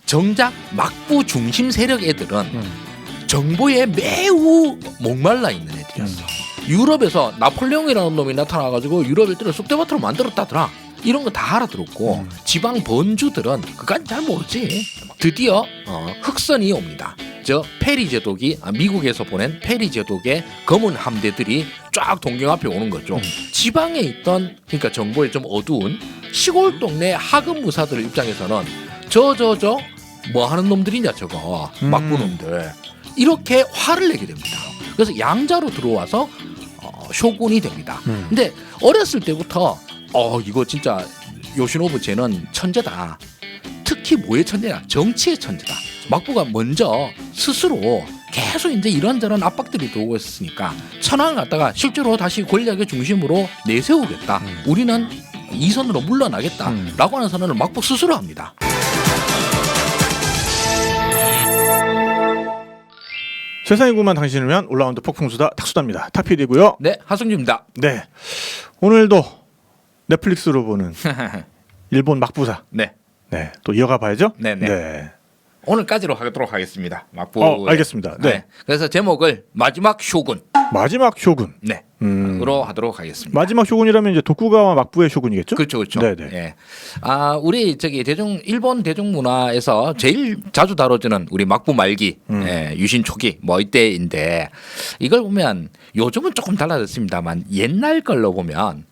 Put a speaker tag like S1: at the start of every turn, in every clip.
S1: 정작 막부 중심 세력 애들은 정보에 매우 목말라 있는 애들이었어. 유럽에서 나폴레옹이라는 놈이 나타나가지고 유럽 일대를 쑥대밭으로 만들었다더라. 이런 거 다 알아들었고 지방 번주들은 그건 잘 모르지. 드디어 흑선이 옵니다. 저 페리 제독이 미국에서 보낸 페리 제독의 검은 함대들이 쫙 동경 앞에 오는 거죠. 지방에 있던 그러니까 정보에 좀 어두운 시골 동네 하급 무사들 입장에서는 저 뭐 하는 놈들이냐 저거 막부 놈들 이렇게 화를 내게 됩니다. 그래서 양자로 들어와서 쇼군이 됩니다. 근데 어렸을 때부터 이거 진짜 요시노부 쟤는 천재다. 특히 뭐의 천재냐? 정치의 천재다. 막부가 먼저 스스로 계속 이제 이런저런 압박들이 들어오고 있으니까 천황을 갖다가 실제로 다시 권력의 중심으로 내세우겠다. 우리는 이 선으로 물러나겠다. 라고 하는 선언을 막부 스스로 합니다.
S2: 세상이 궁금한 당신을 위한 올라운드 폭풍수다 탁수다입니다. 탁PD고요.
S1: 네, 하승주입니다.
S2: 네, 오늘도 넷플릭스로 보는 일본 막부사.
S1: 네,
S2: 네, 또 이어가 봐야죠.
S1: 네네.
S2: 네.
S1: 오늘까지로 하도록 하겠습니다. 막부.
S2: 알겠습니다. 네.
S1: 그래서 제목을 마지막 쇼군.
S2: 마지막 쇼군.
S1: 네. 으로 하도록 하겠습니다.
S2: 마지막 쇼군이라면 이제 도쿠가와 막부의 쇼군이겠죠?
S1: 그렇죠.
S2: 네네.
S1: 예. 우리 일본 대중문화에서 제일 자주 다뤄지는 우리 막부 말기, 유신 초기 뭐 이때인데 이걸 보면 요즘은 조금 달라졌습니다만 옛날 걸로 보면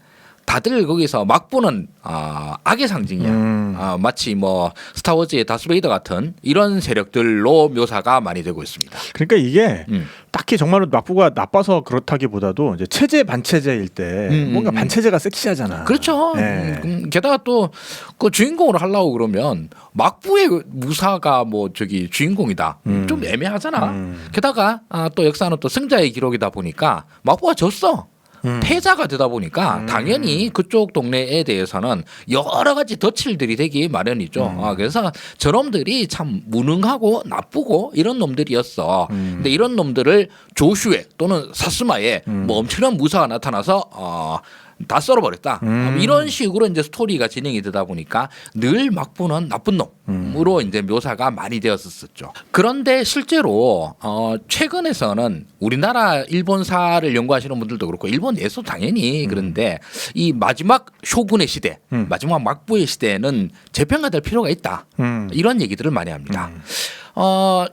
S1: 다들 거기서 막부는 악의 상징이야. 마치 뭐 스타워즈의 다스베이더 같은 이런 세력들로 묘사가 많이 되고 있습니다.
S2: 그러니까 이게 딱히 정말로 막부가 나빠서 그렇다기보다도 이제 체제 반체제일 때 뭔가 반체제가 섹시하잖아.
S1: 그렇죠.
S2: 네.
S1: 게다가 또 그 주인공으로 하려고 그러면 막부의 무사가 뭐 주인공이다. 좀 애매하잖아. 게다가 또 역사는 또 승자의 기록이다 보니까 막부가 졌어. 패자가 되다 보니까 당연히 그쪽 동네에 대해서는 여러 가지 덫일들이 되기 마련이죠. 그래서 저놈들이 참 무능하고 나쁘고 이런 놈들이었어. 근데 이런 놈들을 조슈에 또는 사스마에 뭐 엄청난 무사가 나타나서 다 썰어버렸다. 이런 식으로 이제 스토리가 진행이 되다 보니까 늘 막부는 나쁜 놈으로 이제 묘사가 많이 되었었죠. 그런데 실제로 최근에서는 우리나라 일본사를 연구하시는 분들도 그렇고 일본 내에서 당연히 그런데 이 마지막 쇼군의 시대, 마지막 막부의 시대는 재평가될 필요가 있다. 이런 얘기들을 많이 합니다.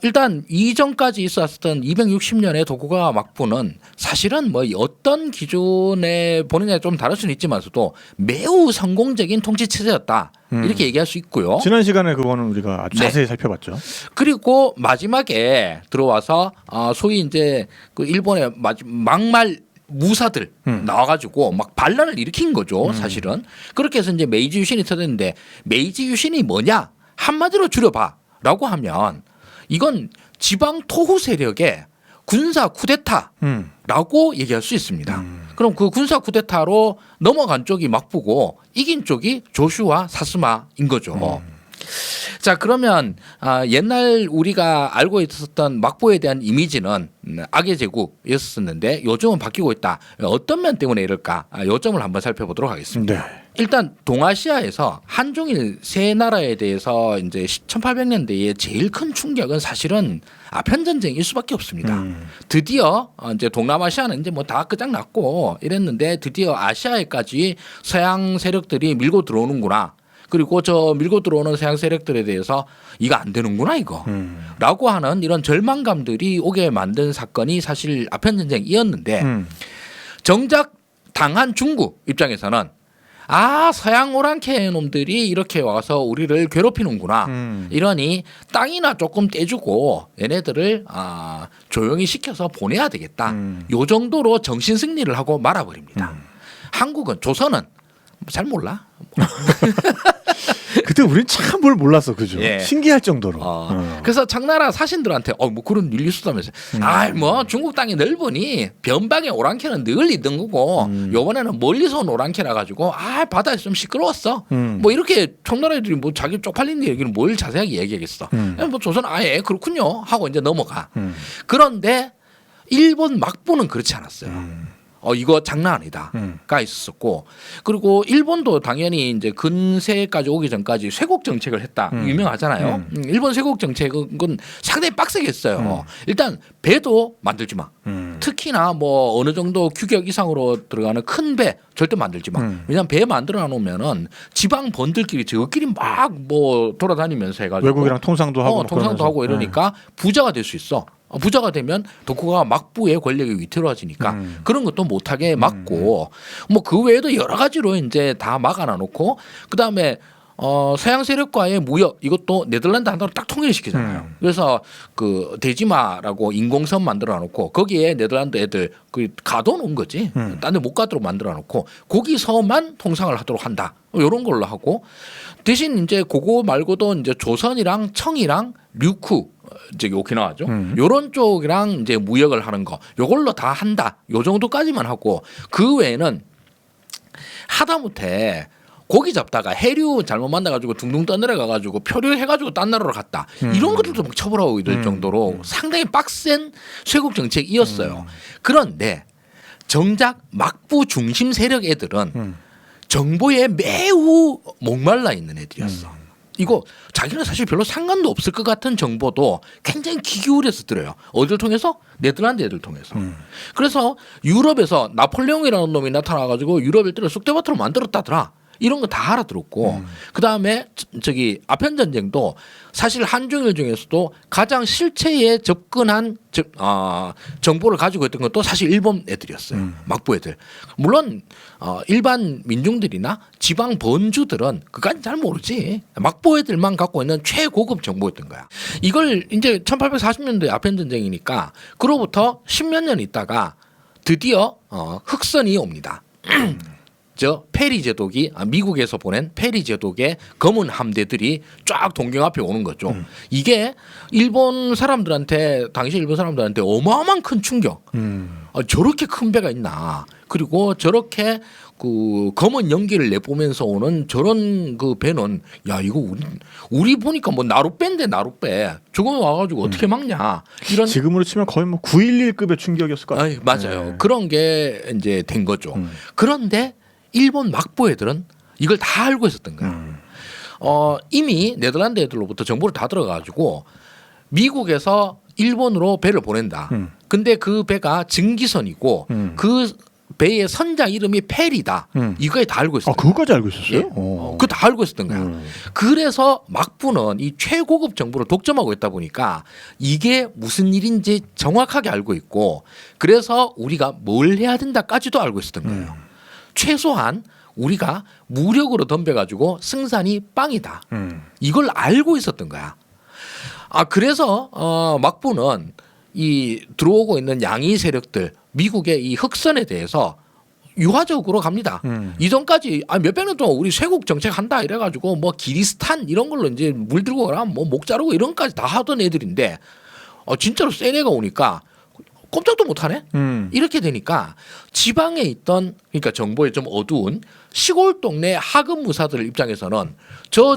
S1: 일단 이전까지 있었던 260년의 도쿠가와 막부는 사실은 뭐 어떤 기준에 보느냐에 좀 다를 수는 있지만서도 매우 성공적인 통치 체제였다. 이렇게 얘기할 수 있고요.
S2: 지난 시간에 그거는 우리가 아주 자세히 살펴봤죠.
S1: 그리고 마지막에 들어와서 소위 이제 그 일본의 막말 무사들 나와가지고 막 반란을 일으킨 거죠. 사실은 그렇게 해서 이제 메이지 유신이 터졌는데 메이지 유신이 뭐냐? 한마디로 줄여봐라고 하면 이건 지방 토후 세력의 군사 쿠데타라고 얘기할 수 있습니다. 그럼 그 군사 쿠데타로 넘어간 쪽이 막부고 이긴 쪽이 조슈와 사스마인 거죠. 자, 그러면 옛날 우리가 알고 있었던 막부에 대한 이미지는 악의 제국이었었는데 요즘은 바뀌고 있다. 어떤 면 때문에 이럴까? 요 점을 한번 살펴보도록 하겠습니다.
S2: 네.
S1: 일단 동아시아에서 한중일 세 나라에 대해서 이제 1800년대에 제일 큰 충격은 사실은 아편 전쟁일 수밖에 없습니다. 드디어 이제 동남아시아는 이제 뭐 다 끝장났고 이랬는데 드디어 아시아에까지 서양 세력들이 밀고 들어오는구나. 그리고 저 밀고 들어오는 서양 세력들에 대해서 이거 안 되는구나 이거 라고 하는 이런 절망감들이 오게 만든 사건이 사실 아편 전쟁이었는데 정작 당한 중국 입장에서는 서양 오랑캐 놈들이 이렇게 와서 우리를 괴롭히는구나 이러니 땅이나 조금 떼주고 얘네들을 조용히 시켜서 보내야 되겠다. 요 정도로 정신 승리를 하고 말아버립니다. 한국은 조선은 잘 몰라.
S2: 그때 우린 참 뭘 몰랐어, 그죠?
S1: 예.
S2: 신기할 정도로.
S1: 그래서 장나라 사신들한테 뭐 그런 일리 있었다면서. 뭐 중국 땅이 넓으니 변방의 오랑캐는 늘 있던 거고 요번에는 멀리서 온 오랑캐라 가지고 바다에서 좀 시끄러웠어. 뭐 이렇게 청나라 애들이 뭐 자기 쪽팔린 얘기는 뭘 자세하게 얘기하겠어. 뭐 조선 그렇군요 하고 이제 넘어가. 그런데 일본 막부는 그렇지 않았어요. 이거 장난 아니다가 있었고 그리고 일본도 당연히 이제 근세까지 오기 전까지 쇄국 정책을 했다 유명하잖아요. 일본 쇄국 정책은 상당히 빡세게 했어요. 일단 배도 만들지 마. 특히나 뭐 어느 정도 규격 이상으로 들어가는 큰 배 절대 만들지 마. 왜냐하면 배 만들어 놓으면은 지방 번들끼리 저끼리 막 뭐 돌아다니면서 해가지고
S2: 외국이랑 통상도 하고 뭐
S1: 통상도
S2: 그러면서.
S1: 하고 이러니까 부자가 될 수 있어. 부자가 되면 도쿠가와 막부의 권력이 위태로워지니까 그런 것도 못하게 막고 뭐 그 외에도 여러 가지로 이제 다 막아놔 놓고 그 다음에 서양 세력과의 무역 이것도 네덜란드 하나로 딱 통일시키잖아요. 그래서 그 대지마라고 인공섬 만들어 놓고 거기에 네덜란드 애들 그 가둬놓은 거지. 딴 데 못 가도록 만들어 놓고 거기서만 통상을 하도록 한다. 이런 걸로 하고 대신 이제 그거 말고도 이제 조선이랑 청이랑 류쿠 저기 오키나와죠. 요런 쪽이랑 이제 무역을 하는 거 요걸로 다 한다. 요 정도까지만 하고 그 외에는 하다못해 고기 잡다가 해류 잘못 만나가지고 둥둥 떠내려 가가지고 표류해가지고 딴 나라로 갔다. 이런 것들도 막 처벌하고 이럴 정도로 상당히 빡센 쇄국 정책이었어요. 그런데 정작 막부 중심 세력 애들은 정보에 매우 목말라 있는 애들이었어. 이거 자기는 사실 별로 상관도 없을 것 같은 정보도 굉장히 귀 기울여서 들어요. 어디를 통해서? 네덜란드 애들 통해서. 그래서 유럽에서 나폴레옹이라는 놈이 나타나가지고 유럽 일대를 쑥대밭으로 만들었다더라. 이런 거 다 알아들었고 그 다음에 저기 아편 전쟁도 사실 한중일 중에서도 가장 실체에 접근한 정보를 가지고 있던 것도 사실 일본 애들이었어요. 막부 애들. 물론 일반 민중들이나 지방 번주들은 그까지 잘 모르지. 막부 애들만 갖고 있는 최고급 정보였던 거야. 이걸 이제 1840년도에 아편 전쟁이니까 그로부터 10몇 년 있다가 드디어 흑선이 옵니다. 저 페리 제독이 미국에서 보낸 페리 제독의 검은 함대들이 쫙 동경 앞에 오는 거죠. 이게 일본 사람들한테 당시 일본 사람들한테 어마어마한 큰 충격. 저렇게 큰 배가 있나. 그리고 저렇게 그 검은 연기를 내보면서 오는 저런 그 배는 야 이거 우리 보니까 뭐 나룻배인데 나룻배 저거 와가지고 어떻게 막냐 이런
S2: 지금으로 치면 거의 뭐 911급의 충격이었을 것 같아요.
S1: 맞아요.
S2: 네.
S1: 그런 게 이제 된 거죠. 그런데 일본 막부 애들은 이걸 다 알고 있었던 거야. 이미 네덜란드 애들로부터 정보를 다 들어가지고 미국에서 일본으로 배를 보낸다. 근데 그 배가 증기선이고 그 배의 선장 이름이 페리다. 이거에 다 알고 있었어요.
S2: 그거까지 알고 있었어요?
S1: 예? 그거 다 알고 있었던 거야. 그래서 막부는 이 최고급 정보를 독점하고 있다 보니까 이게 무슨 일인지 정확하게 알고 있고 그래서 우리가 뭘 해야 된다까지도 알고 있었던 거예요. 최소한 우리가 무력으로 덤벼가지고 승산이 빵이다. 이걸 알고 있었던 거야. 그래서 막부는 이 들어오고 있는 양이 세력들 미국의 이 흑선에 대해서 유화적으로 갑니다. 이전까지 몇백 년 동안 우리 쇄국 정책 한다 이래가지고 뭐 기리스탄 이런 걸로 이제 물들고 가라 뭐 목 자르고 이런 까지 다 하던 애들인데 진짜로 센 애가 오니까 꼼짝도 못하네. 이렇게 되니까 지방에 있던 그러니까 정보에 좀 어두운 시골 동네 하급 무사들 입장에서는 저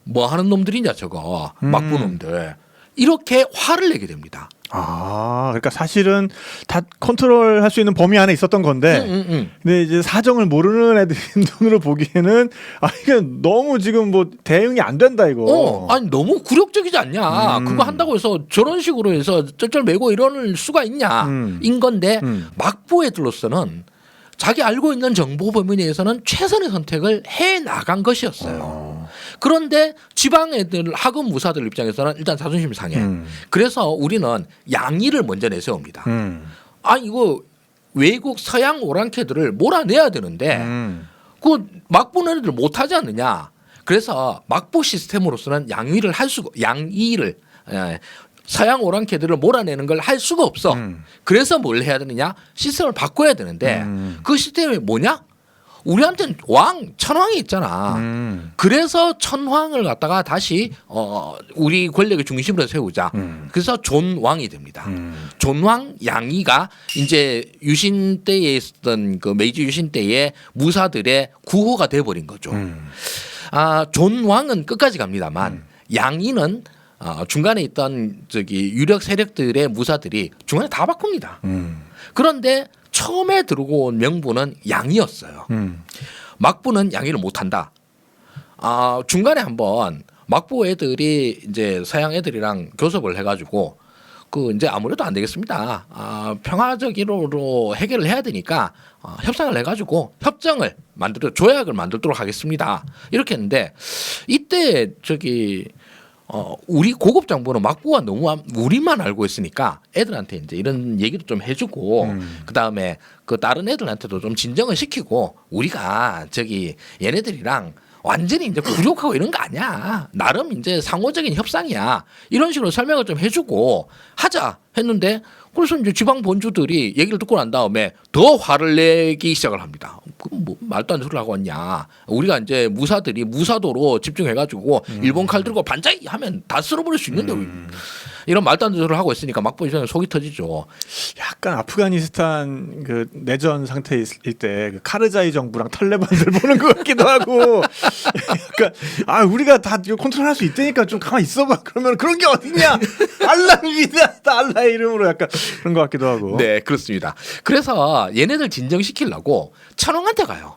S1: 뭐 하는 놈들이냐 저거 막부 놈들 이렇게 화를 내게 됩니다.
S2: 그러니까 사실은 다 컨트롤할 수 있는 범위 안에 있었던 건데, 근데 이제 사정을 모르는 애들이 눈으로 보기에는 이게 너무 지금 뭐 대응이 안 된다 이거.
S1: 아니 너무 굴욕적이지 않냐? 그거 한다고 해서 저런 식으로 해서 쩔쩔 매고 이럴 수가 있냐? 인 건데 막부 애들로서는 자기 알고 있는 정보 범위 내에서는 최선의 선택을 해 나간 것이었어요. 그런데 지방 애들 하급 무사들 입장에서는 일단 자존심이 상해. 그래서 우리는 양의를 먼저 내세웁니다. 이거 외국 서양 오랑캐들을 몰아내야 되는데 그 막부는 애들 못하지 않느냐. 그래서 막부 시스템으로서는 양의를 서양 오랑캐들을 몰아내는 걸 할 수가 없어. 그래서 뭘 해야 되느냐? 시스템을 바꿔야 되는데 그 시스템이 뭐냐? 우리한테는 천황이 있잖아. 그래서 천황을 갖다가 다시 우리 권력의 중심으로 세우자. 그래서 존왕이 됩니다. 존왕 양이가 이제 유신 때에 있었던 그 메이지 유신 때의 무사들의 구호가 돼버린 거죠. 존왕은 끝까지 갑니다만 양이는 중간에 있던 저기 유력 세력들의 무사들이 중간에 다 바꿉니다. 그런데 처음에 들어온 명분은 양이었어요. 막부는 양의를 못한다. 중간에 한번 막부 애들이 이제 서양 애들이랑 교섭을 해가지고 이제 아무래도 안 되겠습니다. 평화적으로 해결을 해야 되니까 협상을 해가지고 협정을 조약을 만들도록 하겠습니다. 이렇게 했는데 이때 우리 고급 정부는 막부가 너무 우리만 알고 있으니까 애들한테 이제 이런 얘기도 좀 해주고 그 다음에 다른 애들한테도 좀 진정을 시키고 우리가 얘네들이랑 완전히 이제 굴욕하고 이런 거 아니야. 나름 이제 상호적인 협상이야. 이런 식으로 설명을 좀 해주고 하자 했는데 그래서 이제 지방 본주들이 얘기를 듣고 난 다음에 더 화를 내기 시작을 합니다. 그럼 뭐 말도 안 되는 소리를 하고 왔냐. 우리가 이제 무사들이 무사도로 집중해가지고 일본 칼 들고 반자이 하면 다 쓸어버릴 수 있는데 이런 말도 안 되는 소리를 하고 있으니까 막부 입장에 속이 터지죠.
S2: 약간 아프가니스탄 내전 상태에 있을 때 카르자이 정부랑 탈레반들 보는 것 같기도 하고 약간 우리가 다 컨트롤할 수 있다니까 좀 가만히 있어봐. 그러면 그런 게 어딨냐. 알라를 위대하다. 알라의 이름으로 약간 그런 것 같기도 하고.
S1: 네, 그렇습니다. 그래서 얘네들 진정시키려고 천황한테 가요.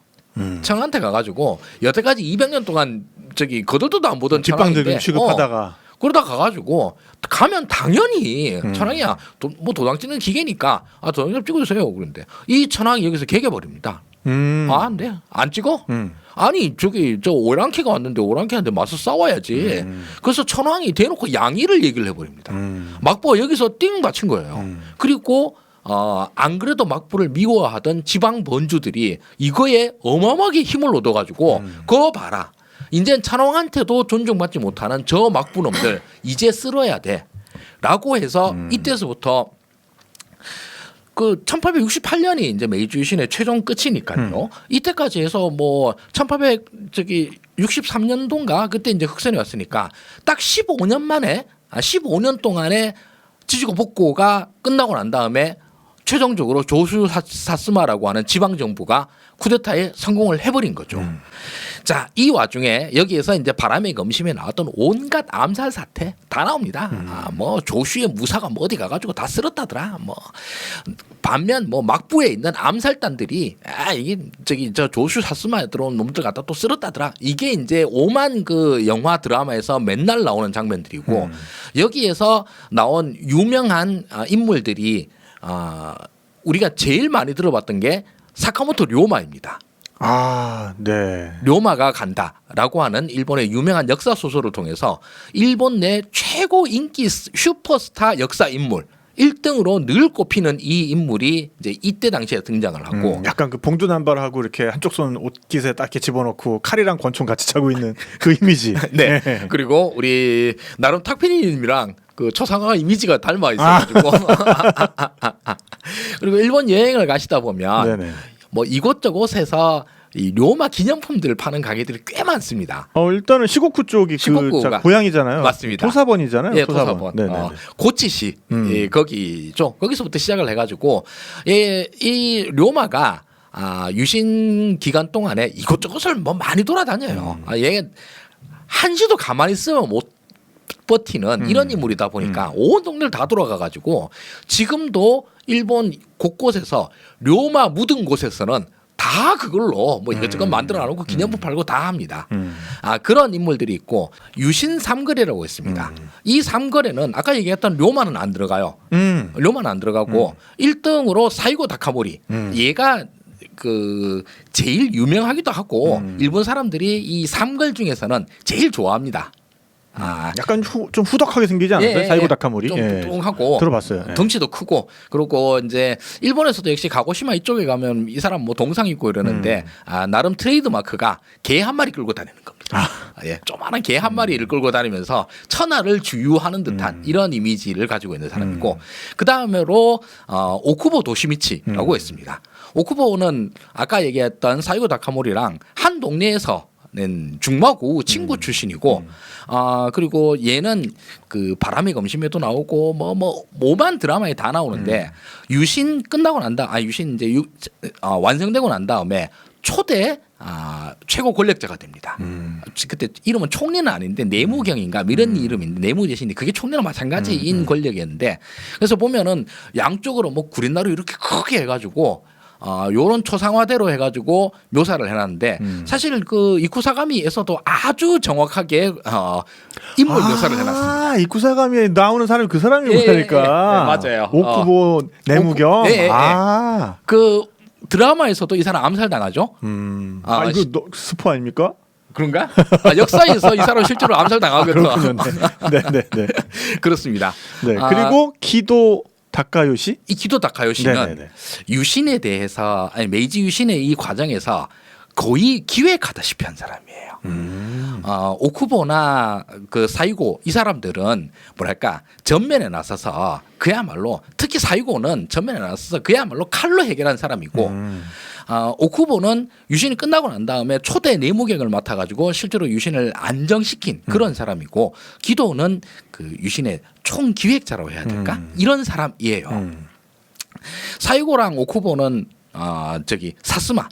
S1: 천황한테 가가지고 여태까지 200년 동안 거들떠도 안 보던
S2: 뒷방들을 취급하다가
S1: 그러다 가가지고 가면 당연히 천황이야 뭐 도장 찍는 기계니까 도장 좀 찍어주세요. 그런데 이 천황이 여기서 개겨버립니다. 안 돼. 안 찍어? 아니 저 오랑캐가 왔는데 오랑캐한테 맞서 싸워야지. 그래서 천황이 대놓고 양의를 얘기를 해버립니다. 막부가 여기서 띵 맞힌 거예요. 그리고 안 그래도 막부를 미워하던 지방 번주들이 이거에 어마어마하게 힘을 얻어가지고 그거 봐라. 이제 찬왕한테도 존중받지 못하는 저 막부놈들 이제 쓸어야 돼라고 해서 이때서부터 1868년이 이제 메이지 유신의 최종 끝이니까요. 이때까지 해서 뭐 1863년도인가 그때 이제 흑선이 왔으니까 딱 15년 만에 15년 동안에 지지고 복고가 끝나고 난 다음에 최종적으로 조슈 사스마라고 하는 지방 정부가 쿠데타에 성공을 해버린 거죠. 자, 이 와중에 여기에서 이제 바람의 검심에 나왔던 온갖 암살 사태 다 나옵니다. 뭐 조슈의 무사가 뭐 어디 가가지고 다 쓸었다더라. 뭐 반면 뭐 막부에 있는 암살단들이 이게 저 조슈 사스마에 들어온 놈들 갖다 또 쓸었다더라. 이게 이제 오만 영화 드라마에서 맨날 나오는 장면들이고 여기에서 나온 유명한 인물들이 우리가 제일 많이 들어봤던 게 사카모토 료마입니다.
S2: 네.
S1: 료마가 간다라고 하는 일본의 유명한 역사 소설을 통해서 일본 내 최고 인기 슈퍼스타 역사 인물 1등으로 늘 꼽히는 이 인물이 이제 이때 당시에 등장을 하고
S2: 약간 봉두남발하고 이렇게 한쪽 손 옷깃에 딱 이렇게 집어넣고 칼이랑 권총 같이 차고 있는 그 이미지.
S1: 네. 그리고 우리 나름 탁피디님이랑 초상화 이미지가 닮아 있어가지고 그리고 일본 여행을 가시다 보면
S2: 네네.
S1: 뭐 이곳저곳에서 이 료마 기념품들을 파는 가게들이 꽤 많습니다.
S2: 일단은 시고쿠 쪽이
S1: 시고쿠가
S2: 고향이잖아요.
S1: 맞습니다.
S2: 토사본이잖아요.
S1: 예, 토사본. 고치시 거기죠. 거기서부터 시작을 해가지고 이 료마가 유신 기간 동안에 이곳저곳을 뭐 많이 돌아다녀요. 얘 한시도 가만히 있으면 못 버티는 이런 인물이다 보니까 온 동네를 다 돌아가가지고 지금도 일본 곳곳에서 료마 묻은 곳에서는 다 그걸로 뭐 이것저것 만들어 놓고 기념품 팔고 다 합니다. 그런 인물들이 있고 유신 삼거래라고 있습니다. 이 삼거래는 아까 얘기했던 료마는 안 들어가요. 료마는 안 들어가고 1등으로 사이고 다카모리 얘가 제일 유명하기도 하고 일본 사람들이 이 삼걸 중에서는 제일 좋아합니다.
S2: 약간 좀 후덕하게 생기지 않았어요? 사이고 다카모리
S1: 좀 뚱뚱하고
S2: 들어봤어요.
S1: 덩치도 크고 그리고 이제 일본에서도 역시 가고시마 이쪽에 가면 이 사람 뭐 동상 있고 이러는데 나름 트레이드 마크가 개 한 마리 끌고 다니는 겁니다. 조만한 개 한 마리를 끌고 다니면서 천하를 주유하는 듯한 이런 이미지를 가지고 있는 사람이고 그 다음으로 오쿠보 도시미치라고 있습니다. 오쿠보는 아까 얘기했던 사이고 다카모리랑 한 동네에서 중마고 친구 출신이고 그리고 얘는 바람의 검심에도 나오고 뭐만 드라마에 다 나오는데 유신 끝나고 유신 이제 완성되고 난 다음에 초대 최고 권력자가 됩니다. 그때 이름은 총리는 아닌데 내무경인가 이런 이름인데 내무 대신에 그게 총리랑 마찬가지인 권력이었는데 그래서 보면은 양쪽으로 뭐 구린나루 이렇게 크게 해가지고 요런 초상화대로 해가지고 묘사를 해놨는데 사실 그 이쿠사가미에서도 아주 정확하게 인물 묘사를 해놨습니다.
S2: 이쿠사가미에 나오는 사람이 그 사람이 뭐니까.
S1: 맞아요.
S2: 오쿠보 내무경.
S1: 그 드라마에서도 이 사람 암살당하죠.
S2: 이거 스포 아닙니까?
S1: 그런가? 역사에서 이 사람 실제로 암살당하거든요.
S2: 네.
S1: 그렇습니다.
S2: 네. 그리고 기도 다카요시?
S1: 이 기도 다카요시는 유신에 대해서 메이지 유신의 이 과정에서 거의 기획하다시피 한 사람이에요. 오쿠보나 그 사이고 이 사람들은 뭐랄까 전면에 나서서 그야말로 특히 사이고는 전면에 나서서 그야말로 칼로 해결한 사람이고 오쿠보는 유신이 끝나고 난 다음에 초대 내무경을 맡아가지고 실제로 유신을 안정시킨 그런 사람이고 기도는 그 유신의 총기획자라고 해야 될까 이런 사람이에요. 사이고랑 오쿠보는 사스마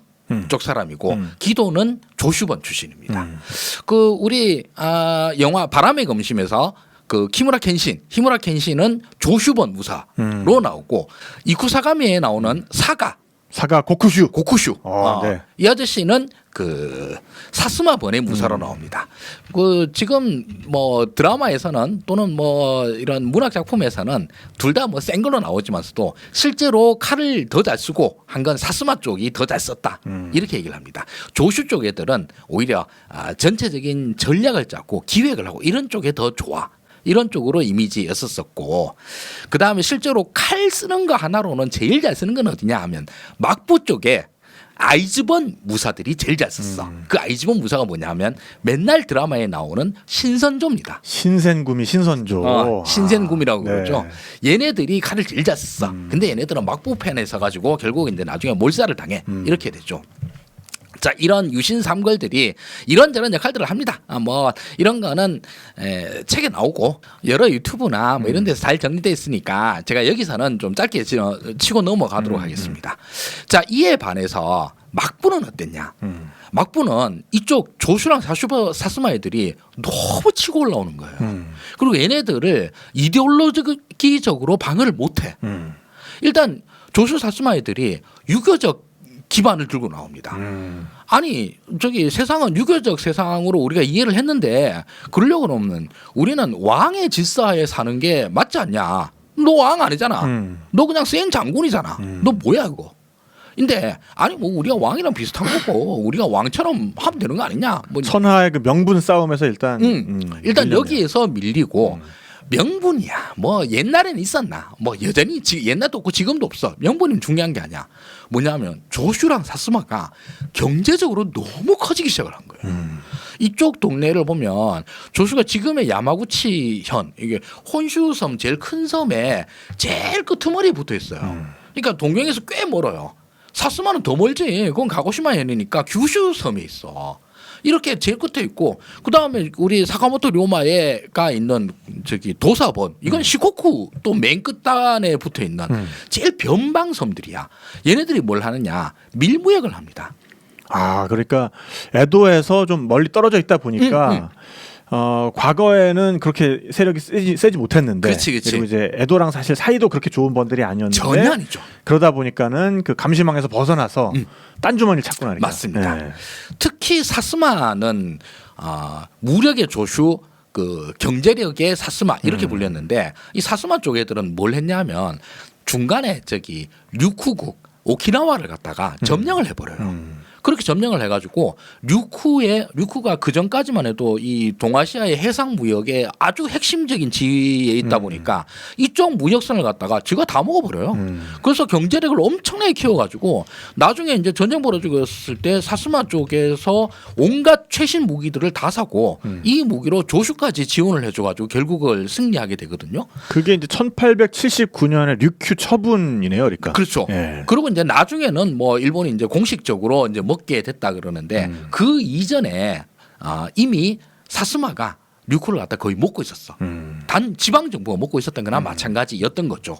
S1: 쪽 사람이고 기도는 조슈번 출신입니다. 그 우리 영화 바람의 검심에서 그 히무라 켄신은 조슈번 무사로 나오고 이쿠사가미에 나오는 사가 고쿠슈.
S2: 네.
S1: 이 아저씨는 그 사스마 번의 무사로 나옵니다. 그 지금 뭐 드라마에서는 또는 뭐 이런 문학 작품에서는 둘 다 뭐 센 걸로 나오지만서도 실제로 칼을 더 잘 쓰고 한 건 사스마 쪽이 더 잘 썼다 이렇게 얘기를 합니다. 조슈 쪽 애들은 오히려 전체적인 전략을 짜고 기획을 하고 이런 쪽에 더 좋아. 이런 쪽으로 이미지였었고 그 다음에 실제로 칼 쓰는 거 하나로는 제일 잘 쓰는 건 어디냐 하면 막부 쪽에 아이즈번 무사들이 제일 잘 썼어. 그 아이즈번 무사가 뭐냐 하면 맨날 드라마에 나오는 신선조입니다.
S2: 신센구미 신선조.
S1: 신센구미라고 그러죠. 얘네들이 칼을 제일 잘 썼어. 근데 얘네들은 막부 편에 서가지고 결국 이제 나중에 몰살을 당해. 이렇게 됐죠. 자, 이런 유신 삼걸들이 이런저런 역할들을 합니다. 뭐 이런 거는 책에 나오고 여러 유튜브나 뭐 이런 데서 잘 정리되어 있으니까 제가 여기서는 좀 짧게 치고 넘어가도록 하겠습니다. 자, 이에 반해서 막부는 어땠냐? 막부는 이쪽 조슈랑 사스마 애들이 너무 치고 올라오는 거예요. 그리고 얘네들을 이데올로기적으로 방어를 못해. 일단 조슈 사스마 애들이 유교적 기반을 들고 나옵니다. 아니 세상은 유교적 세상으로 우리가 이해를 했는데 그러려고 하면 우리는 왕의 질서하에 사는 게 맞지 않냐. 너 왕 아니잖아. 너 그냥 센 장군이잖아. 너 뭐야 그거. 근데 아니 뭐 우리가 왕이랑 비슷한 거고 우리가 왕처럼 하면 되는 거 아니냐. 뭐
S2: 천하의 그 명분 싸움에서 일단
S1: 여기에서 밀리고 명분이야. 뭐 옛날에는 있었나. 뭐 여전히 옛날도 없고 지금도 없어. 명분이 중요한 게 아니야. 뭐냐면 조슈랑 사스마가 경제적으로 너무 커지기 시작을 한 거예요. 이쪽 동네를 보면 조슈가 지금의 야마구치현 이게 혼슈섬 제일 큰 섬에 제일 끄트머리에 붙어 있어요. 그러니까 동경에서 꽤 멀어요. 사스마는 더 멀지. 그건 가고시마 현이니까 규슈 섬에 있어. 이렇게 제일 끝에 있고 그 다음에 우리 사카모토 료마에가 있는 도사본 이건 시코쿠 또 맨 끝단에 붙어 있는 제일 변방 섬들이야. 얘네들이 뭘 하느냐 밀무역을 합니다.
S2: 그러니까 에도에서 좀 멀리 떨어져 있다 보니까 과거에는 그렇게 세력이 세지 못했는데
S1: 그렇지.
S2: 그리고 이제 에도랑 사실 사이도 그렇게 좋은 번들이 아니었는데
S1: 전혀 아니죠.
S2: 그러다 보니까는 그 감시망에서 벗어나서 딴 주머니를 찾고 나니까
S1: 맞습니다. 특히 사스마는 무력의 조슈 그 경제력의 사스마 이렇게 불렸는데 이 사스마 쪽 애들은 뭘 했냐면 중간에 류쿠국 오키나와를 갖다가 점령을 해버려요. 그렇게 점령을 해가지고 류쿠가 그 전까지만 해도 이 동아시아의 해상 무역의 아주 핵심적인 지위에 있다 보니까 이쪽 무역선을 갖다가 지가 다 먹어버려요. 그래서 경제력을 엄청나게 키워가지고 나중에 이제 전쟁 벌어지고 있을 때 사스마 쪽에서 온갖 최신 무기들을 다 사고 이 무기로 조슈까지 지원을 해줘가지고 결국 그걸 승리하게 되거든요.
S2: 그게 이제 1879년에 류큐 처분이네요, 그러니까.
S1: 그렇죠. 그리고 이제 나중에는 뭐 일본이 이제 공식적으로 이제 먹게 됐다 그러는데 그 이전에 이미 사스마가 류쿠를 갖다 거의 먹고 있었어. 단 지방 정부가 먹고 있었던 거나 마찬가지였던 거죠.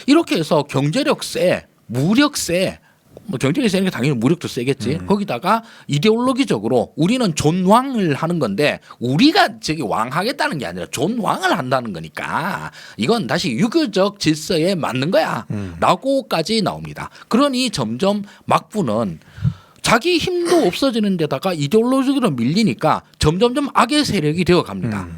S1: 이렇게 해서 경제력 세, 무력 세, 뭐 경쟁이 세니까 당연히 무력도 세겠지. 거기다가 이데올로기적으로 우리는 존왕을 하는 건데 우리가 저기 왕하겠다는 게 아니라 존왕을 한다는 거니까 이건 다시 유교적 질서에 맞는 거야. 라고까지 나옵니다. 그러니 점점 막부는 자기 힘도 없어지는 데다가 이데올로기로 밀리니까 점점점 악의 세력이 되어 갑니다.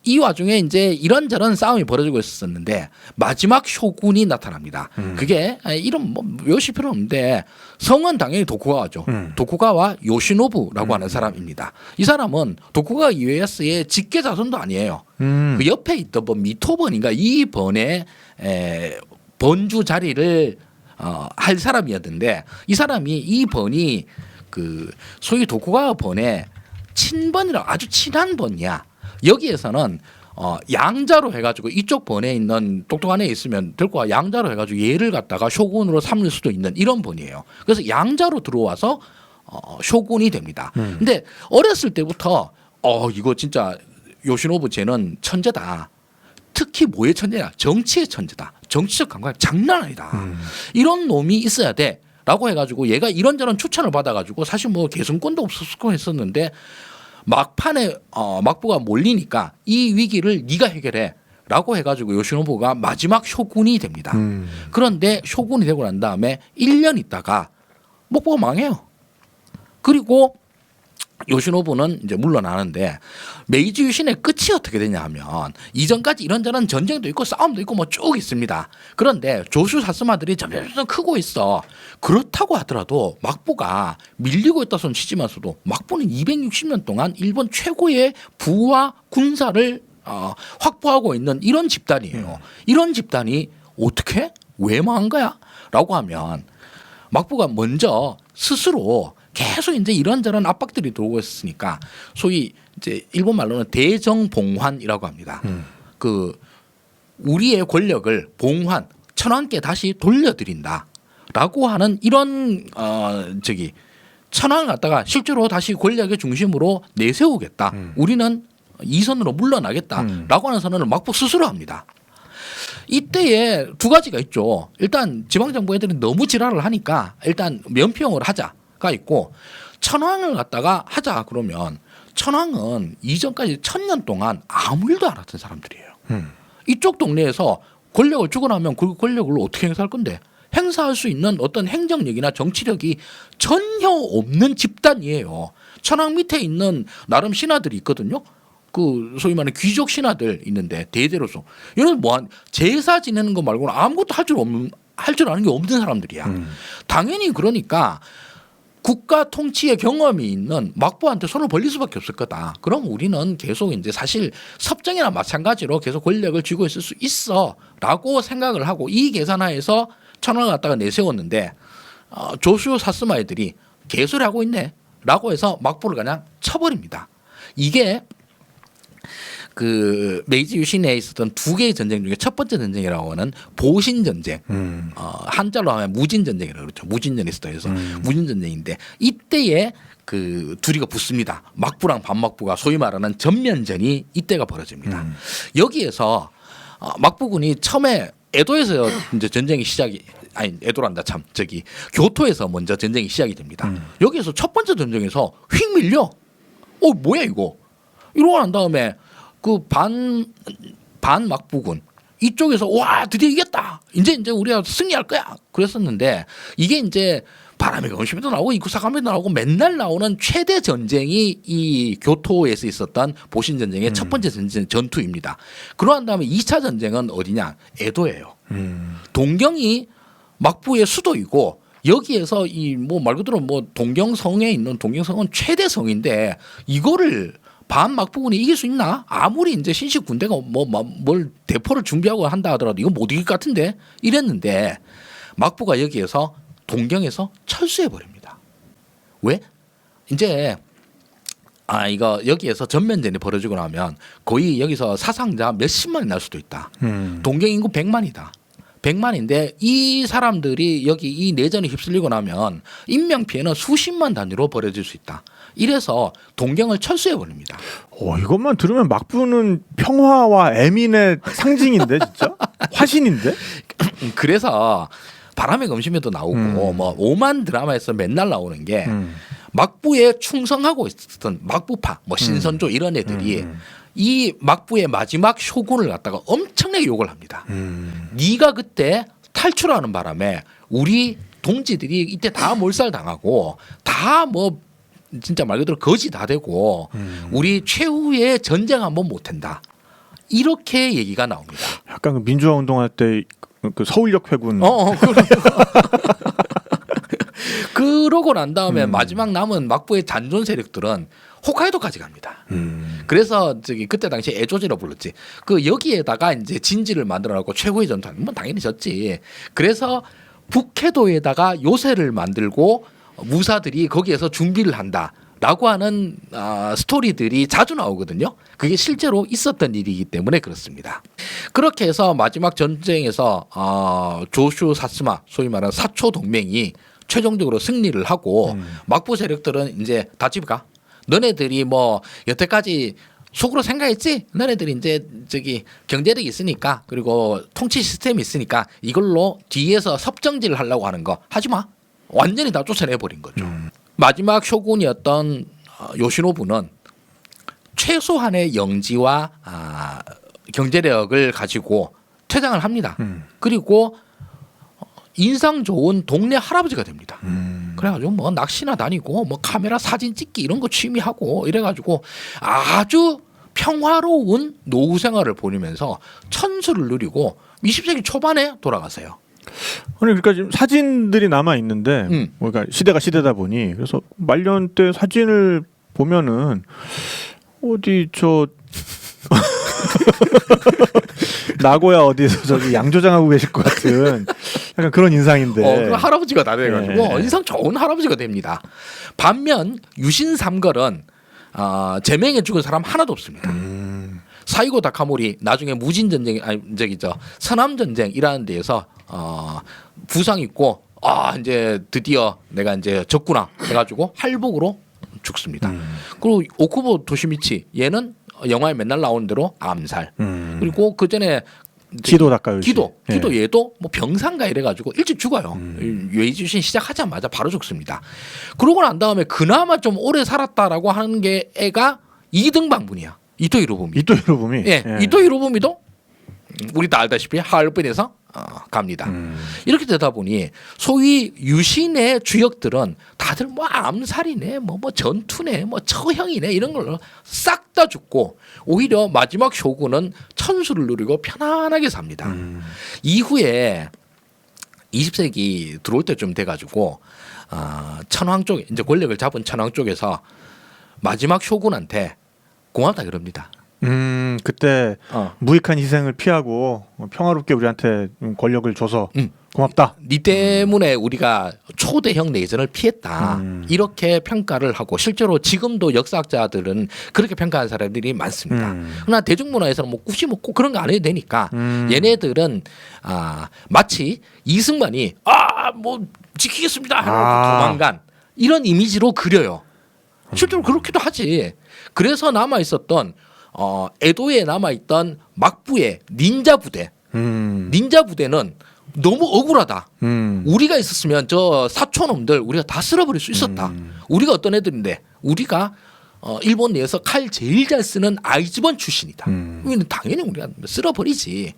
S1: 이 와중에 이제 이런저런 싸움이 벌어지고 있었는데 마지막 쇼군이 나타납니다. 그게 이름 뭐 외우실 필요는 없는데 성은 당연히 도쿠가와죠. 도쿠가와 요시노부라고 하는 사람입니다. 이 사람은 도쿠가와 이에야스의 직계 자손도 아니에요. 그 옆에 있던 뭐 미토번인가 이 번의 번주 자리를 할 사람이었는데 이 사람이 이 번이 그 소위 도쿠가와 번의 친번이라 아주 친한 번이야. 여기에서는 양자로 해가지고 이쪽 번에 있는 똑똑한 애 있으면 들고 와 양자로 해가지고 얘를 갖다가 쇼군으로 삼을 수도 있는 이런 번이에요. 그래서 양자로 들어와서 쇼군이 됩니다. 근데 어렸을 때부터 이거 진짜 요시노부 쟤는 천재다. 특히 뭐의 천재냐? 정치의 천재다. 정치적 감각이 장난 아니다. 이런 놈이 있어야 돼. 라고 해가지고 얘가 이런저런 추천을 받아가지고 사실 뭐 계승권도 없었고 했었는데 막판에 막부가 몰리니까 이 위기를 네가 해결해 라고 해가지고 요시노부가 마지막 쇼군이 됩니다. 그런데 쇼군이 되고 난 다음에 1년 있다가 막부가 망해요. 그리고 요시노부는 이제 물러나는데 메이지 유신의 끝이 어떻게 되냐 하면 이전까지 이런저런 전쟁도 있고 싸움도 있고 뭐 쭉 있습니다. 그런데 조슈 사스마들이 점점 크고 있어. 그렇다고 하더라도 막부가 밀리고 있다 손 치지만서도 막부는 260년 동안 일본 최고의 부와 군사를 확보하고 있는 이런 집단이에요. 이런 집단이 어떻게 왜 망한 거야? 라고 하면 막부가 먼저 스스로 계속 이제 이런저런 압박들이 들어오고 있으니까 소위 이제 일본 말로는 대정봉환이라고 합니다. 그 우리의 권력을 봉환 천황께 다시 돌려드린다라고 하는 이런 천황을 갖다가 실제로 다시 권력의 중심으로 내세우겠다. 우리는 이선으로 물러나겠다라고 하는 선언을 막부 스스로 합니다. 이때에 두 가지가 있죠. 일단 지방정부 애들이 너무 지랄을 하니까 일단 면피용을 하자가 있고 천황을 갖다가 하자 그러면 천황은 이전까지 1000년 동안 아무 일도 안 했던 사람들이에요. 이쪽 동네에서 권력을 주고 나면 그 권력을 어떻게 행사할 건데 행사할 수 있는 어떤 행정력이나 정치력이 전혀 없는 집단이에요. 천황 밑에 있는 나름 신하들이 있거든요. 그 소위 말하는 귀족 신하들 있는데 대대로서 이런 뭐한 제사 지내는 거 말고는 아무것도 할 줄 아는 게 없는 사람들이야. 당연히 그러니까 국가 통치의 경험이 있는 막부한테 손을 벌릴 수밖에 없을 거다. 그럼 우리는 계속 이제 사실 섭정이나 마찬가지로 계속 권력을 쥐고 있을 수 있어라고 생각을 하고 이 계산하에서 천황을 갖다가 내세웠는데 조슈 사스마 애들이 개소리하고 있네라고 해서 막부를 그냥 쳐버립니다. 이게 그 메이지 유신에 있었던 두 개의 전쟁 중에 첫 번째 전쟁이라고 하는 보신 전쟁, 한자로 하면 무진 전쟁이라고 그렇죠. 무진전이 있었다 해서 무진 전쟁인데 이때에 그 둘이가 붙습니다. 막부랑 반막부가 소위 말하는 전면전이 이때가 벌어집니다. 여기에서 막부군이 처음에 에도에서 이제 전쟁이 에도란다 참 교토에서 먼저 전쟁이 시작이 됩니다. 여기에서 첫 번째 전쟁에서 휙 밀려. 뭐야 이거? 이러고 난 다음에 그 반막부군 이쪽에서 와 드디어 이겼다. 이제 우리가 승리할 거야. 그랬었는데 이게 이제 바람의 검심에도 나오고 이쿠사카미도 나오고 맨날 나오는 최대 전쟁이 이 교토에서 있었던 보신 전쟁의 첫 번째 전투입니다. 그러한 다음에 2차 전쟁은 어디냐? 에도예요. 동경이 막부의 수도이고 여기에서 이 뭐 말 그대로 뭐 동경성에 있는 동경성은 최대 성인데 이거를 반막부군이 이길 수 있나? 아무리 이제 신식 군대가 뭘 대포를 준비하고 한다 하더라도 이거 못 이길 것 같은데 이랬는데 막부가 여기에서 동경에서 철수해 버립니다. 왜? 이제 이거 여기에서 전면전이 벌어지고 나면 거의 여기서 사상자 몇십만이 날 수도 있다. 동경 인구 100만이다. 100만인데 이 사람들이 여기 이 내전에 휩쓸리고 나면 인명 피해는 수십만 단위로 벌어질 수 있다. 이래서 동경을 철수해 버립니다.
S2: 이것만 들으면 막부는 평화와 애민의 상징인데 진짜 화신인데.
S1: 그래서 바람의 검심에도 나오고 뭐 오만 드라마에서 맨날 나오는 게
S2: 음.
S1: 막부에 충성하고 있었던 막부파, 뭐 신선조 이런 애들이 이 막부의 마지막 쇼군을 갖다가 엄청나게 욕을 합니다. 네가 그때 탈출하는 바람에 우리 동지들이 이때 다 몰살당하고 다 뭐 진짜 말 그대로 거지 다 되고 우리 최후의 전쟁 한번 못한다. 이렇게 얘기가 나옵니다.
S2: 약간 그 민주화 운동할 때 그 서울역 회군.
S1: 그러고 난 다음에 마지막 남은 막부의 잔존 세력들은 홋카이도까지 갑니다. 그래서 저기 그때 당시에 에조지라고 불렀지. 그 여기에다가 이제 진지를 만들어놓고 최고의 전투하면 뭐 당연히 졌지. 그래서 북해도에다가 요새를 만들고 무사들이 거기에서 준비를 한다라고 하는 스토리들이 자주 나오거든요. 그게 실제로 있었던 일이기 때문에 그렇습니다. 그렇게 해서 마지막 전쟁에서 조슈 사스마 소위 말하는 사초 동맹이 최종적으로 승리를 하고 막부 세력들은 이제 다 집에 가. 너네들이 뭐 여태까지 속으로 생각했지? 너네들이 이제 저기 경제력이 있으니까 그리고 통치 시스템이 있으니까 이걸로 뒤에서 섭정질을 하려고 하는 거 하지 마. 완전히 다 쫓아내 버린 거죠. 마지막 쇼군이었던 요시노부는 최소한의 영지와 경제력을 가지고 퇴장을 합니다. 그리고 인상 좋은 동네 할아버지가 됩니다. 그래가지고 뭐 낚시나 다니고 뭐 카메라 사진 찍기 이런 거 취미하고 이래가지고 아주 평화로운 노후 생활을 보내면서 천수를 누리고 20세기 초반에 돌아가세요.
S2: 아니 그러니까 지금 사진들이 남아 있는데 그러니까 시대가 시대다 보니 그래서 말년 때 사진을 보면은 어디 저 나고야 어디서 저기 양조장하고 계실 것 같은 약간 그런 인상인데.
S1: 그 할아버지가 다 돼가지고
S2: 네.
S1: 인상 좋은 할아버지가 됩니다. 반면 유신 삼걸은 제명에 죽은 사람 하나도 없습니다. 사이고 다카모리 나중에 무진 전쟁 서남 전쟁이라는 데에서 부상 입고 이제 드디어 내가 이제 졌구나 해가지고 할복으로 죽습니다. 그리고 오쿠보 도시미치 얘는 영화에 맨날 나오는 대로 암살. 그리고 그 전에
S2: 기도 닦아요.
S1: 기도 얘도 뭐 병상가 이래가지고 일찍 죽어요. 외주신 시작하자마자 바로 죽습니다. 그러고 난 다음에 그나마 좀 오래 살았다라고 하는 게 애가 이등방분이야. 이토 히로부미.
S2: 이토 히로부미.
S1: 예, 이토 히로부미도 우리 다 알다시피 하얼빈에서 갑니다. 이렇게 되다 보니 소위 유신의 주역들은 다들 뭐 암살이네, 뭐 전투네, 뭐 처형이네 이런 걸로 싹 다 죽고 오히려 마지막 쇼군은 천수를 누리고 편안하게 삽니다. 이후에 20세기 들어올 때쯤 돼가지고 천황 쪽 이제 권력을 잡은 천황 쪽에서 마지막 쇼군한테 고맙다 그럽니다.
S2: 그때 무익한 희생을 피하고 평화롭게 우리한테 권력을 줘서 고맙다.
S1: 네 때문에 우리가 초대형 내전을 피했다. 이렇게 평가를 하고 실제로 지금도 역사학자들은 그렇게 평가하는 사람들이 많습니다. 그러나 대중문화에서는 뭐 굳이 뭐 꼭 그런 거 안 해도 되니까 얘네들은 마치 이승만이 뭐 지키겠습니다 하고 도망간 이런 이미지로 그려요. 실제로 그렇기도 하지. 그래서 남아 있었던 에도에 남아 있던 막부의 닌자 부대. 닌자 부대는 너무 억울하다. 우리가 있었으면 저 사촌놈들 우리가 다 쓸어버릴 수 있었다. 우리가 어떤 애들인데 우리가 일본 내에서 칼 제일 잘 쓰는 아이즈번 출신이다. 당연히 우리가 쓸어버리지.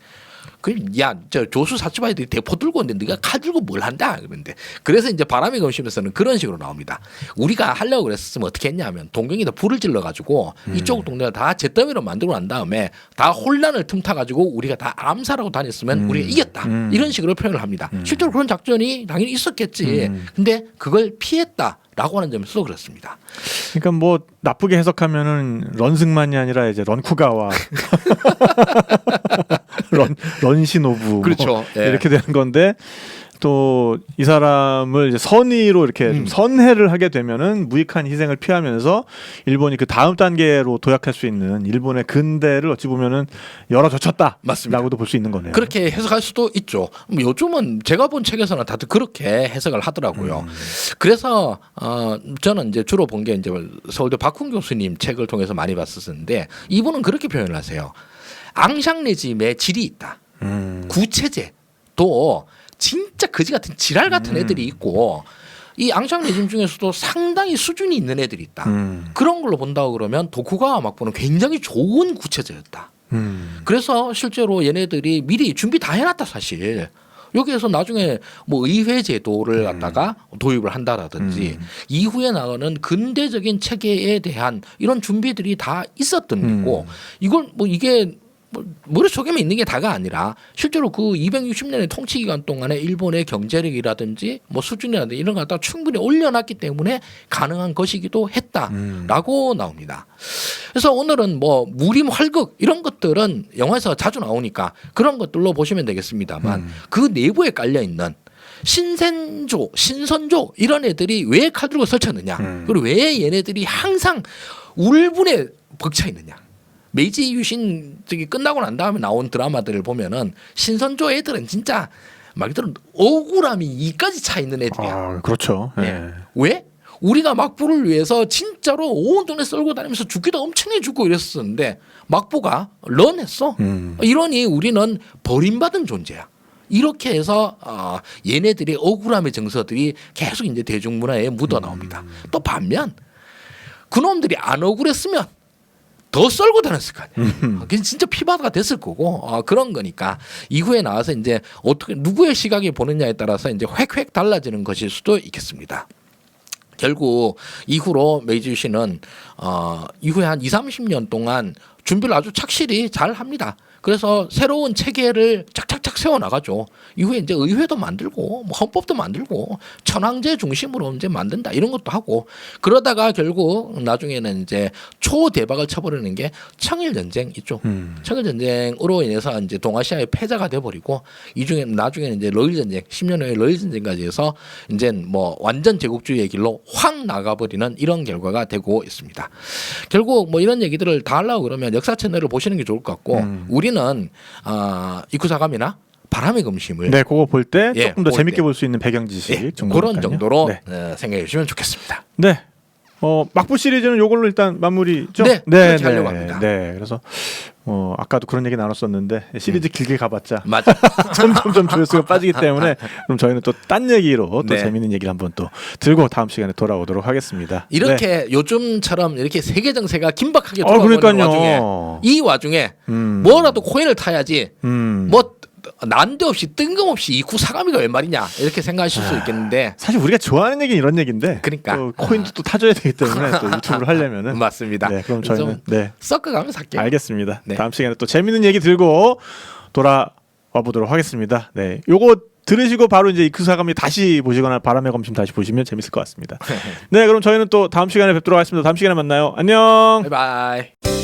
S1: 저 조수 사츠바이들이 대포 들고 있는데 네가 칼 들고 뭘 한다 그런데 그래서 이제 바람의 검심에서는 그런 식으로 나옵니다. 우리가 하려고 그랬으면 어떻게 했냐면 동경에다 불을 질러 가지고 이쪽 동네를 다 잿더미로 만들고 난 다음에 다 혼란을 틈타 가지고 우리가 다 암살하고 다녔으면 우리가 이겼다 이런 식으로 표현을 합니다. 실제로 그런 작전이 당연히 있었겠지. 근데 그걸 피했다라고 하는 점에서 그렇습니다.
S2: 그러니까 뭐 나쁘게 해석하면은 런승만이 아니라 이제 런쿠가와 런시노부
S1: 그렇죠.
S2: 뭐
S1: 예.
S2: 이렇게 되는 건데 또 이 사람을 이제 선의로 이렇게 좀 선회를 하게 되면은 무익한 희생을 피하면서 일본이 그 다음 단계로 도약할 수 있는 일본의 근대를 어찌 보면은 열어젖혔다.
S1: 맞습니다.
S2: 라고도 볼 수 있는 거네요.
S1: 그렇게 해석할 수도 있죠. 요즘은 제가 본 책에서는 다들 그렇게 해석을 하더라고요. 그래서 저는 이제 주로 본 게 이제 서울대 박훈 교수님 책을 통해서 많이 봤었는데 이분은 그렇게 표현을 하세요. 앙샹 레짐의 질이 있다. 구체제 또 진짜 진짜 거지 같은 지랄 같은 애들이 있고 이 앙샹 레짐 중에서도 상당히 수준이 있는 애들이 있다. 그런 걸로 본다고 그러면 도쿠가와 막부는 굉장히 좋은 구체제였다. 그래서 실제로 얘네들이 미리 준비 다 해놨다 사실. 여기에서 나중에 뭐 의회 제도를 갖다가 도입을 한다라든지 이후에 나오는 근대적인 체계에 대한 이런 준비들이 다 있었던 거고 이걸 뭐 이게 뭐 머릿속에만 있는 게 다가 아니라 실제로 그 260년의 통치 기간 동안에 일본의 경제력이라든지 뭐 수준이라든지 이런 거 갖다 충분히 올려놨기 때문에 가능한 것이기도 했다라고 나옵니다. 그래서 오늘은 뭐 무림 활극 이런 것들은 영화에서 자주 나오니까 그런 것들로 보시면 되겠습니다만 그 내부에 깔려 있는 신선조 이런 애들이 왜 칼 들고 설쳤느냐 그리고 왜 얘네들이 항상 울분에 벅차 있느냐. 메이지 유신 저기 끝나고 난 다음에 나온 드라마들을 보면은 신선조 애들은 진짜 말 그대로 억울함이 이까지 차 있는 애들이야.
S2: 아, 그렇죠.
S1: 예. 왜? 우리가 막부를 위해서 진짜로 온 동네 썰고 다니면서 죽기도 엄청나게 죽고 이랬었는데 막부가 런했어. 이러니 우리는 버림받은 존재야. 이렇게 해서 얘네들의 억울함의 정서들이 계속 이제 대중문화에 묻어 나옵니다. 또 반면 그놈들이 안 억울했으면 더 썰고 다녔을 거 아니야. 그게 진짜 피바다가 됐을 거고 그런 거니까 이후에 나와서 이제 어떻게 누구의 시각이 보느냐에 따라서 이제 획획 달라지는 것일 수도 있겠습니다. 결국 이후로 메이지 유신은 이후에 한 20-30년 동안 준비를 아주 착실히 잘 합니다. 그래서 새로운 체계를 착착착 세워나가죠. 이후에 이제 의회도 만들고 뭐 헌법도 만들고 천황제 중심으로 이제 만든다 이런 것도 하고 그러다가 결국 나중에는 이제 초대박을 쳐버리는 게 청일전쟁 있죠. 청일전쟁으로 인해서 이제 동아시아의 패자가 돼버리고 이 중에 나중에는 이제 러일전쟁 10년 후에 러일전쟁까지 해서 이제 뭐 완전 제국주의의 길로 확 나가버리는 이런 결과가 되고 있습니다. 결국 뭐 이런 얘기들을 다 하려고 그러면 역사 채널을 보시는 게 좋을 것 같고 우리는 이쿠사감이나 바람의 검심을
S2: 네, 그거 볼 때
S1: 예,
S2: 조금 더
S1: 볼
S2: 재밌게
S1: 때.
S2: 볼 수 있는 배경 지식
S1: 예,
S2: 정도니까요.
S1: 그런 정도로
S2: 네.
S1: 생각해 주시면 좋겠습니다.
S2: 네. 막부 시리즈는 요걸로 일단 마무리죠.
S1: 네, 그렇게 하려고 합니다.
S2: 네, 그래서 아까도 그런 얘기 나눴었는데 시리즈 길게 가봤자
S1: 맞아.
S2: 점점 조회수가 빠지기 때문에 그럼 저희는 또 딴 얘기로 또
S1: 네.
S2: 재밌는 얘기를 한번 또 들고 다음 시간에 돌아오도록 하겠습니다.
S1: 이렇게
S2: 네.
S1: 요즘처럼 이렇게 세계 정세가 긴박하게 돌아오는
S2: 그러니까요.
S1: 와중에 뭐라도 코인을 타야지 뭐 난데없이 뜬금없이 이쿠사가미가 웬 말이냐 이렇게 생각하실 수 있겠는데
S2: 사실 우리가 좋아하는 얘기는 이런 얘기인데
S1: 그러니까.
S2: 또 코인도 또 타줘야 되기 때문에 또 유튜브를 하려면은
S1: 맞습니다.
S2: 네, 그럼 저희는
S1: 좀 섞어가면서 할게요.
S2: 알겠습니다.
S1: 네.
S2: 다음 시간에 또 재밌는 얘기 들고 돌아와 보도록 하겠습니다. 네, 요거 들으시고 바로 이제 이쿠사가미 다시 보시거나 바람의 검심 다시 보시면 재밌을 것 같습니다. 네, 그럼 저희는 또 다음 시간에 뵙도록 하겠습니다. 다음 시간에 만나요. 안녕.
S1: 바이바이.